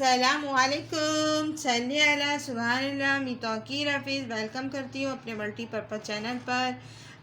अस्सलामुअलैकुम सल्ली अला सुभानअल्लाह मी तौकीर हफीज़ वेलकम करती हूँ अपने मल्टीपर्पज़ चैनल पर।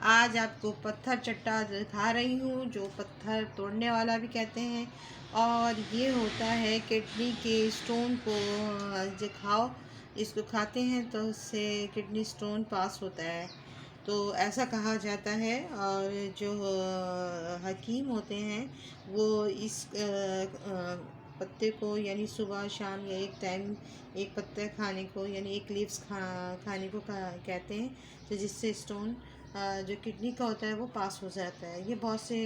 आज आपको पत्थर चट्टा दिखा रही हूँ जो पत्थर तोड़ने वाला भी कहते हैं। और ये होता है किडनी के स्टोन को जो खाओ, इसको खाते हैं तो उससे किडनी स्टोन पास होता है, तो ऐसा कहा जाता है। और जो हकीम होते हैं वो इस पत्ते को यानी सुबह शाम या एक टाइम एक पत्ता खाने को यानी एक लीव्स खाने को कहते हैं, तो जिससे स्टोन जो किडनी का होता है वो पास हो जाता है। ये बहुत से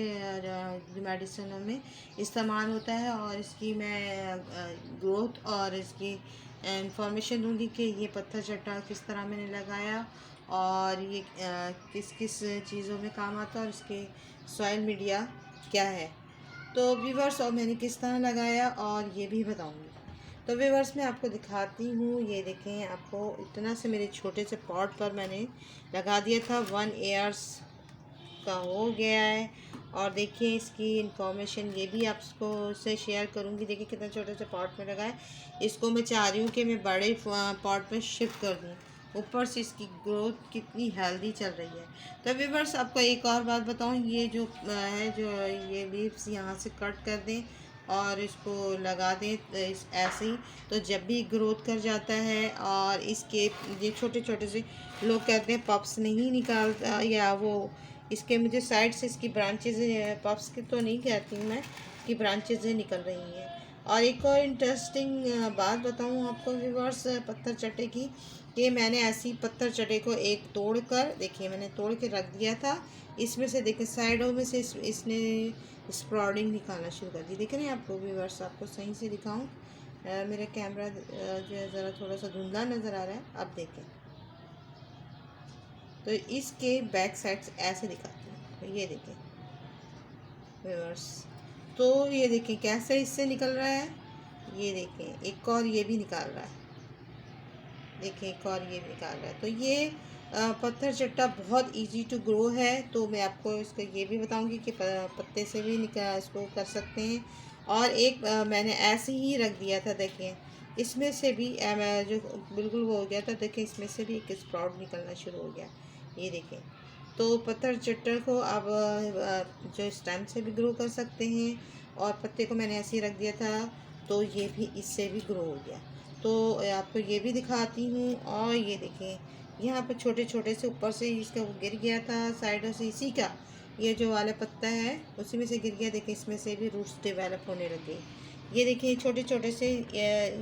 मेडिसिनों में इस्तेमाल होता है और इसकी मैं ग्रोथ और इसकी इंफॉर्मेशन दूंगी कि ये पत्थर चट्टा किस तरह मैंने लगाया और ये किस किस चीज़ों में काम आता है और इसके सॉइल मीडिया क्या है, तो व्यूवर्स और मैंने किस तरह लगाया और ये भी बताऊंगी। तो व्यूवर्स मैं आपको दिखाती हूँ, ये देखें, आपको इतना से मेरे छोटे से पॉट पर मैंने लगा दिया था। 1 ईयर्स का हो गया है और देखिए इसकी इंफॉर्मेशन ये भी आपको से शेयर करूँगी। देखिए कितना छोटे से पॉट में लगा है। इसको मैं चाह रही हूँ कि मैं बड़े पॉट में शिफ्ट कर दूँ। ऊपर से इसकी ग्रोथ कितनी हेल्दी चल रही है। तो व्यूअर्स आपको एक और बात बताऊँ, ये जो है जो ये लीव्स यहाँ से कट कर दें और इसको लगा दें ऐसे ही, तो जब भी ग्रोथ कर जाता है और इसके ये छोटे छोटे से लोग कहते हैं पप्स नहीं निकालता, या वो इसके मुझे साइड से इसकी ब्रांचेज पप्स के तो नहीं कहती हूँ मैं, कि ब्रांचेज निकल रही हैं। और एक और इंटरेस्टिंग बात बताऊँ आपको व्यूअर्स पत्थर चट्टे की, कि मैंने ऐसी पत्थर चट्टे को एक तोड़ कर, देखिए मैंने तोड़ के रख दिया था। इसमें से देखिए साइडों में से इसने स्प्राउडिंग निकालना शुरू कर दी। देख रहे हैं आपको व्यूअर्स, आपको सही से दिखाऊं, मेरा कैमरा जो है ज़रा थोड़ा सा धुंधला नज़र आ रहा है। अब देखें तो इसके बैक साइड से ऐसे दिखाती हूँ, तो ये देखें व्यूअर्स, तो ये देखें कैसे इससे निकल रहा है। ये देखें एक और ये भी निकाल रहा है, देखें एक और ये भी निकाल रहा है। तो ये पत्थर चट्टा बहुत इजी टू ग्रो है। तो मैं आपको इसका ये भी बताऊंगी कि पत्ते से भी इसको कर सकते हैं। और एक मैंने ऐसे ही रख दिया था, देखिए इसमें से भी जो बिल्कुल वो हो गया था, देखिए इसमें से भी एक स्प्राउट निकलना शुरू हो गया, ये देखें। तो पत्थर चट्टा को आप जो स्टेम से भी ग्रो कर सकते हैं, और पत्ते को मैंने ऐसे ही रख दिया था तो ये भी इससे भी ग्रो हो गया। तो आपको ये भी दिखाती हूँ। और ये देखें यहाँ पर छोटे छोटे से ऊपर से इसका वो गिर गया था साइडों से, इसी का ये जो वाला पत्ता है उसी में से गिर गया। देखें इसमें से भी रूट्स डेवलप होने लगे। ये देखिए छोटे छोटे से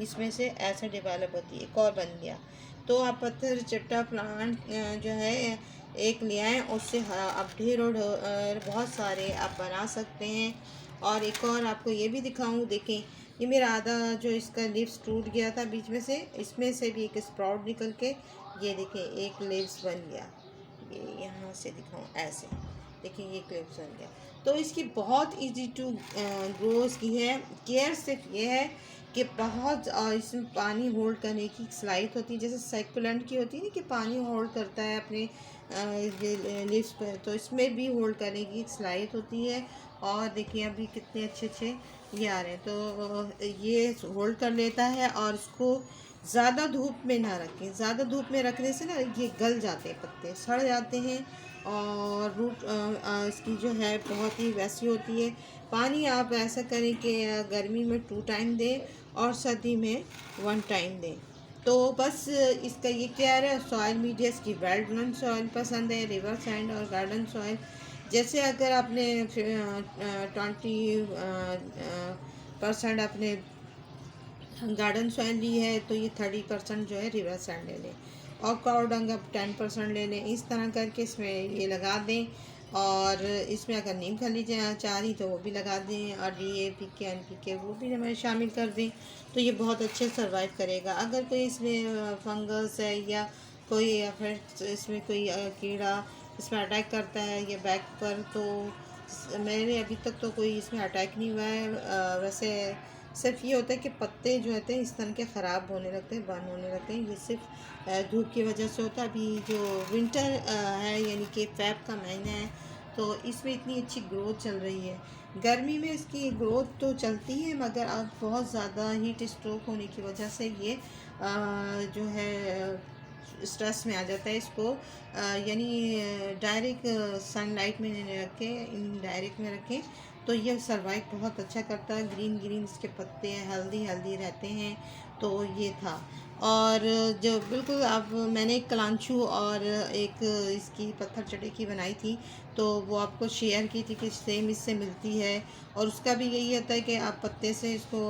इसमें से ऐसा डेवलप होती है, एक और बन गया। तो आप पत्थर चट्टा प्लांट जो है एक ले आएँ, उससे आप ढेर और बहुत सारे आप बना सकते हैं। और एक और आपको ये भी दिखाऊँ, देखें ये मेरा आधा जो इसका लीव्स टूट गया था बीच में से, इसमें से भी एक स्प्राउट निकल के ये देखें एक लीव्स बन गया। ये यहाँ से दिखाऊँ ऐसे, देखिए ये लीव्स बन गया। तो इसकी बहुत इजी टू ग्रो इसकी है। केयर सिर्फ ये है कि बहुत इसमें पानी होल्ड करने की सलाहियत होती है, जैसे सैकुलेंट की होती है ना कि पानी होल्ड करता है अपने लीव्स पर, तो इसमें भी होल्ड करने की सलाहियत होती है। और देखिए अभी कितने अच्छे अच्छे ये आ रहे हैं, तो ये होल्ड कर लेता है। और इसको ज़्यादा धूप में ना रखें, ज़्यादा धूप में रखने से ना ये गल जाते हैं, पत्ते सड़ जाते हैं और रूट इसकी जो है बहुत ही वैसी होती है। पानी आप ऐसा करें कि गर्मी में 2 टाइम दें और सर्दी में 1 टाइम दें। तो बस इसका ये क्या है, सॉइल मीडिया की वेलडन सॉइल पसंद है, रिवर सैंड और गार्डन सॉइल। जैसे अगर आपने 20% आपने गार्डन सॉइल ली है तो ये 30% जो है रिवर सैंड ले लें, और काउ डंग आप 10% ले लें। इस तरह करके इसमें ये लगा दें। और इसमें अगर नीम खली चाह रही तो वो भी लगा दें, और DAP NPK वो भी हमें शामिल कर दें, तो ये बहुत अच्छे सर्वाइव करेगा। अगर कोई इसमें फंगस है या कोई, या फिर इसमें कोई कीड़ा इसमें अटैक करता है या बैक पर, तो मैंने अभी तक तो कोई इसमें अटैक नहीं हुआ है। वैसे सिर्फ ये होता है कि पत्ते जो होते हैं इस तरह के ख़राब होने लगते हैं, बर्न होने लगते हैं। ये सिर्फ धूप की वजह से होता है। अभी जो विंटर है यानी कि फ़ेब का महीना है, तो इसमें इतनी अच्छी ग्रोथ चल रही है। गर्मी में इसकी ग्रोथ तो चलती है, मगर अब बहुत ज़्यादा हीट स्ट्रोक होने की वजह से ये जो है स्ट्रेस में आ जाता है। इसको यानी डायरेक्ट सनलाइट में नहीं रखें, इनडायरेक्ट में रखें तो ये सर्वाइव बहुत अच्छा करता है। ग्रीन ग्रीन इसके पत्ते हैं, हेल्दी हेल्दी रहते हैं। तो ये था। और जो बिल्कुल अब मैंने एक कलांचू और एक इसकी पत्थर चटे की बनाई थी, तो वो आपको शेयर की थी कि सेम इससे मिलती है। और उसका भी यही होता है कि आप पत्ते से इसको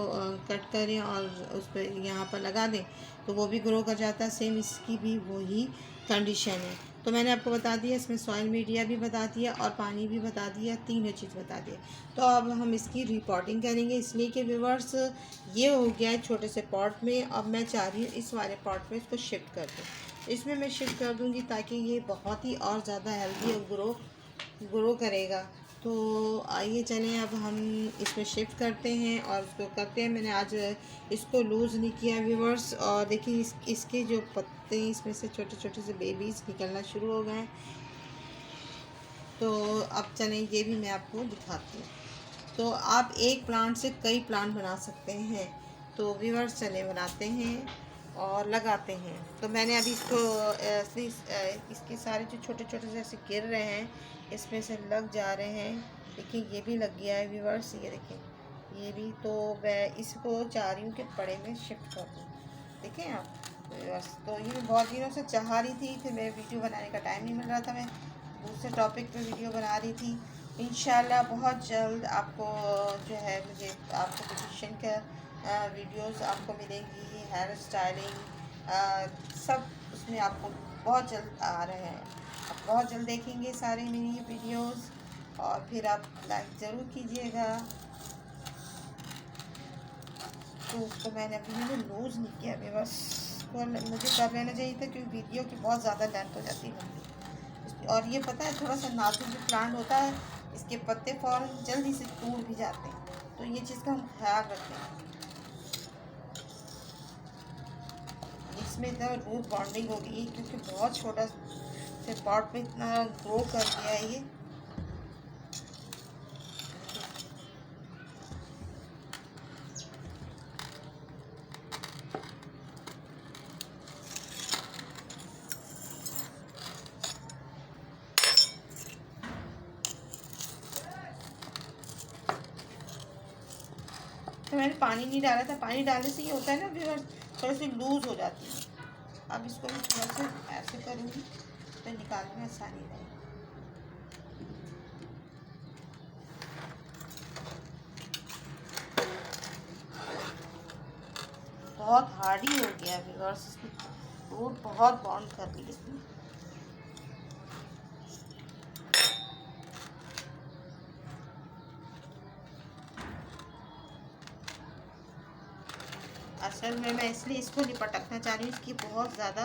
कट करें और उस पर यहाँ पर लगा दें तो वो भी ग्रो कर जाता है। सेम इसकी भी वही कंडीशन है। तो मैंने आपको बता दिया, इसमें सॉइल मीडिया भी बता दिया और पानी भी बता दिया, तीनों चीज़ बता दिया। तो अब हम इसकी रिपोर्टिंग करेंगे, इसलिए कि व्यूवर्स ये हो गया है छोटे से पॉट में। अब मैं चाह रही हूँ इस वाले पॉट में इसको शिफ्ट कर दूँ। इसमें मैं शिफ्ट कर दूँगी ताकि ये बहुत ही और ज़्यादा हेल्दी और ग्रो करेगा। तो आइए चलें अब हम इसमें शिफ्ट करते हैं और उसको करते हैं। मैंने आज इसको लूज़ नहीं किया व्यूवर्स। और देखिए इसके जो पत्ते इसमें से छोटे छोटे से बेबीज़ निकलना शुरू हो गए हैं। तो अब चलें ये भी मैं आपको दिखाती हूँ। तो आप एक प्लांट से कई प्लांट बना सकते हैं। तो व्यूवर्स चले बनाते हैं और लगाते हैं। तो मैंने अभी इसको इसके सारे जो छोटे छोटे से ऐसे गिर रहे हैं, इसमें से लग जा रहे हैं। देखिए ये भी लग गया है व्यूवर्स, ये देखिए ये भी। तो मैं इसको चाह रही हूँ कि बड़े में शिफ्ट कर दूँ। देखें आप व्यूवर्स, तो ये बहुत दिनों से चाह रही थी, फिर मेरे वीडियो बनाने का टाइम नहीं मिल रहा था। मैं दूसरे टॉपिक पे वीडियो बना रही थी। इंशाल्लाह बहुत जल्द आपको जो है मुझे आपको ब्यूटिशियन का वीडियोस आपको मिलेंगी, हेयर स्टाइलिंग सब उसमें आपको बहुत जल्द आ रहे हैं। आप बहुत जल्द देखेंगे सारे मेरी वीडियोस। और फिर आप लाइक ज़रूर कीजिएगा। तो उसको मैंने लूज़ नहीं किया, बस को मुझे कर लेना चाहिए था क्योंकि वीडियो की बहुत ज़्यादा लेंथ हो जाती है। और ये पता है थोड़ा सा नाजुक जो प्लांट होता है, इसके पत्ते फ़ौरन जल्दी से टूट भी जाते हैं। तो ये चीज़ का हम ख्याल रखते हैं। इसमें इतना रूट बॉन्डिंग हो गई क्योंकि बहुत छोटा से पॉट में इतना ग्रो कर दिया है ये। तो मैंने पानी नहीं डाला था, पानी डालने से ये होता है ना व्यूअर्स, थोड़ी सी लूज़ हो जाती है। अब इसको मैं थोड़ा सा ऐसे करूँगी तो निकालने में आसानी रहेगी। बहुत हार्डी हो गया व्यूअर्स, इसकी रूट बहुत बॉन्ड कर ली इसने। असल में मैं इसलिए इसको नहीं पटकना चाह रही हूँ, इसकी बहुत ज़्यादा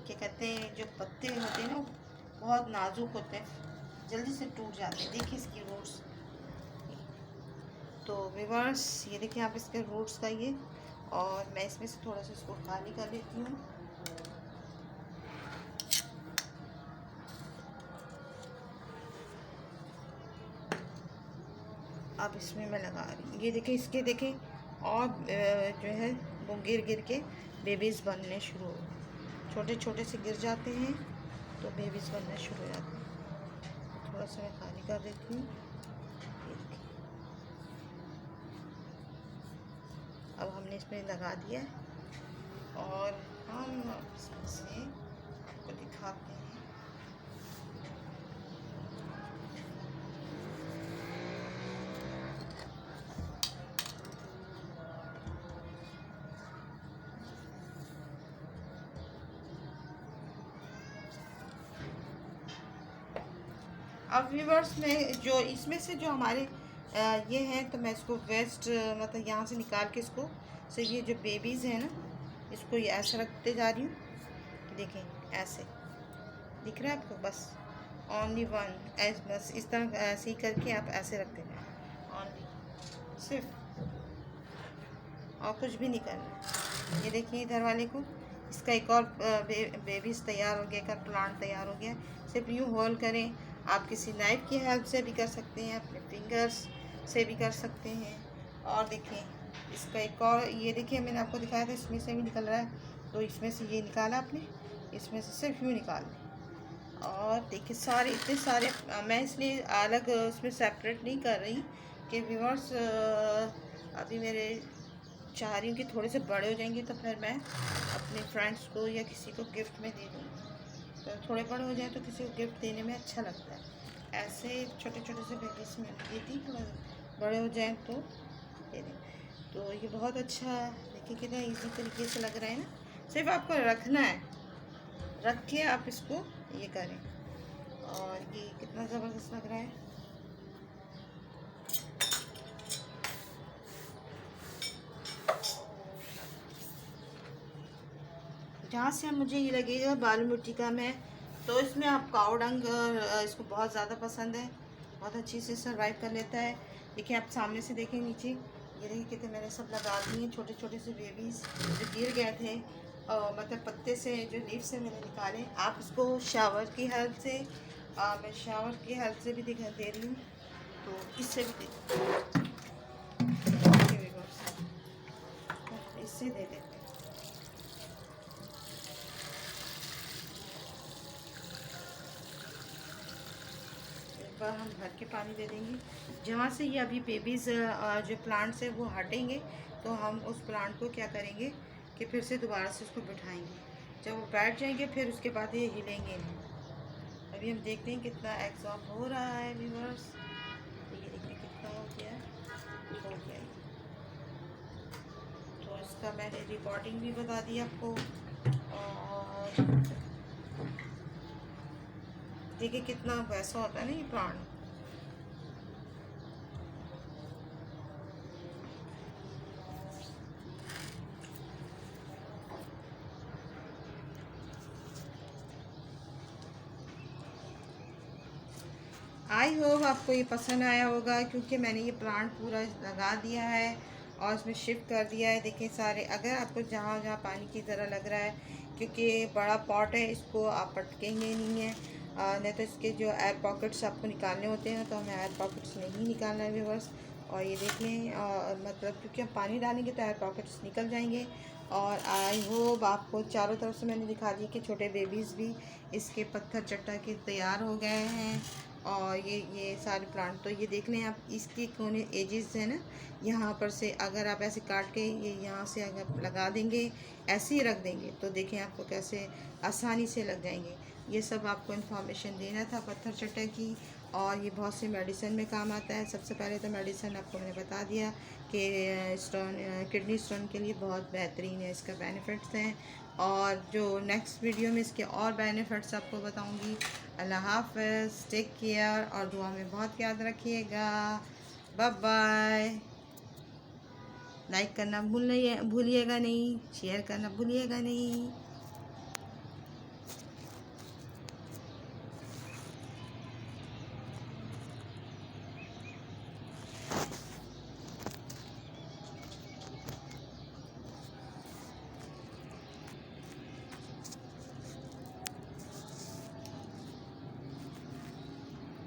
क्या कहते हैं जो पत्ते होते हैं ना बहुत नाजुक होते हैं, जल्दी से टूट जाते हैं। देखिए इसकी रूट्स। तो व्यूअर्स ये देखिए आप इसके रूट्स का ये। और मैं इसमें से थोड़ा सा इसको खाली कर लेती हूँ। अब इसमें मैं लगा रही हूँ, ये देखें इसके देखें और जो है वो गिर गिर के बेबीज़ बनने शुरू हो गए। छोटे छोटे से गिर जाते हैं तो बेबीज़ बनने शुरू हो जाते हैं। थोड़ा सा मैं खाली कर देती हूँ। अब हमने इसमें लगा दिया और हम इसमें से आपको दिखाते हैं। अब व्यूवर्स में जो इसमें से जो हमारे ये हैं, तो मैं इसको वेस्ट मतलब यहाँ से निकाल के इसको से ये जो बेबीज़ हैं ना, इसको ये ऐसे रखते जा रही हूँ। देखें ऐसे दिख रहा है आपको, बस ओनली वन ऐसे, बस इस तरह ऐसे ही करके आप ऐसे रखते जाए ओनली, सिर्फ, और कुछ भी नहीं करना। ये देखिए इधर वाले को, इसका एक और बेबीज़ तैयार हो गया, एक और प्लांट तैयार हो गया। सिर्फ यूँ होल करें आप किसी नाइफ की हेल्प से भी कर सकते हैं, अपने फिंगर्स से भी कर सकते हैं। और देखें इसका एक और, ये देखिए मैंने आपको दिखाया था इसमें से भी निकल रहा है, तो इसमें से ये निकाला आपने, इसमें से सिर्फ यूँ निकाल लें। और देखिए सारे इतने सारे, मैं इसलिए अलग उसमें सेपरेट नहीं कर रही कि व्यूअर्स अभी मेरे चाह रही हूँ कि थोड़े से बड़े हो जाएंगे तो फिर मैं अपने फ्रेंड्स को या किसी को गिफ्ट में दे दूँगी। तो थोड़े बड़े हो जाए तो किसी को गिफ्ट देने में अच्छा लगता है। ऐसे छोटे छोटे से बेबीज में देती, थोड़ा बड़े हो जाएँ तो दे दें। तो ये बहुत अच्छा, देखिए कितना इजी तरीके से लग रहा है ना। सिर्फ आपको रखना है, रख के आप इसको ये करें। और ये कितना ज़बरदस्त लग रहा है। जहाँ से मुझे ये लगेगा बालू मिट्टी का मैं, तो इसमें आप काऊ डंग इसको बहुत ज़्यादा पसंद है, बहुत अच्छी से सर्वाइव कर लेता है। देखिए आप सामने से देखें नीचे, ये देखिए कितने मैंने सब लगा दिए छोटे छोटे से बेबीज़ जो गिर गए थे, मतलब पत्ते से, जो लीफ से मैंने निकाले। आप इसको शावर की हेल्प से, मैं शावर की हेल्प से भी दिखा दे रही हूँ, तो इससे भी इससे दे देते हैं। एक बार हम भर के पानी दे देंगे। जहाँ से ये अभी बेबीज़ जो प्लांट्स है वो हटेंगे, तो हम उस प्लांट को क्या करेंगे कि फिर से दोबारा से उसको बिठाएंगे। जब वो बैठ जाएंगे फिर उसके बाद ये हिलेंगे नहीं। अभी हम देखते हैं कितना एग्जॉर्ब हो रहा है व्यूअर्स। ये देखिए कितना हो गया ये। तो इसका मैंने रिकॉर्डिंग भी बता दी आपको। और देखिए कितना वैसा होता है ना ये प्लांट। आई होप आपको ये पसंद आया होगा, क्योंकि मैंने ये प्लांट पूरा लगा दिया है और इसमें शिफ्ट कर दिया है। देखिए सारे, अगर आपको जहाँ जहाँ पानी की तरह लग रहा है, क्योंकि बड़ा पॉट है, इसको आप पटकेंगे नहीं है, नहीं तो इसके जो एयर पॉकेट्स आपको निकालने होते हैं, तो हमें एयर पॉकेट्स नहीं निकालना है व्यूअर्स। और ये देखें मतलब क्योंकि हम पानी डालेंगे तो एयर पॉकेट्स निकल जाएंगे। और आई होप आपको चारों तरफ से मैंने दिखा दी कि छोटे बेबीज़ भी इसके पत्थर चट्टा के तैयार हो गए हैं। और ये सारे प्लांट, तो ये देख लें आप, इसके कोने एजेस है ना, यहाँ पर से अगर आप ऐसे काट के ये यहाँ से अगर लगा देंगे, ऐसे ही रख देंगे, तो देखें आपको कैसे आसानी से लग जाएंगे। ये सब आपको इन्फॉर्मेशन देना था पत्थर चट्टा की। और ये बहुत सी मेडिसिन में काम आता है। सबसे पहले तो मेडिसिन आपको मैंने बता दिया कि स्टोन, किडनी स्टोन के लिए बहुत बेहतरीन है, इसका बेनिफिट्स हैं। और जो नेक्स्ट वीडियो में इसके और बेनिफिट्स आपको बताऊंगी। अल्लाह हाफ़िज़, टेक केयर, और दुआ में बहुत याद रखिएगा। Bye bye. लाइक करना भूलिएगा नहीं, शेयर करना भूलिएगा नहीं।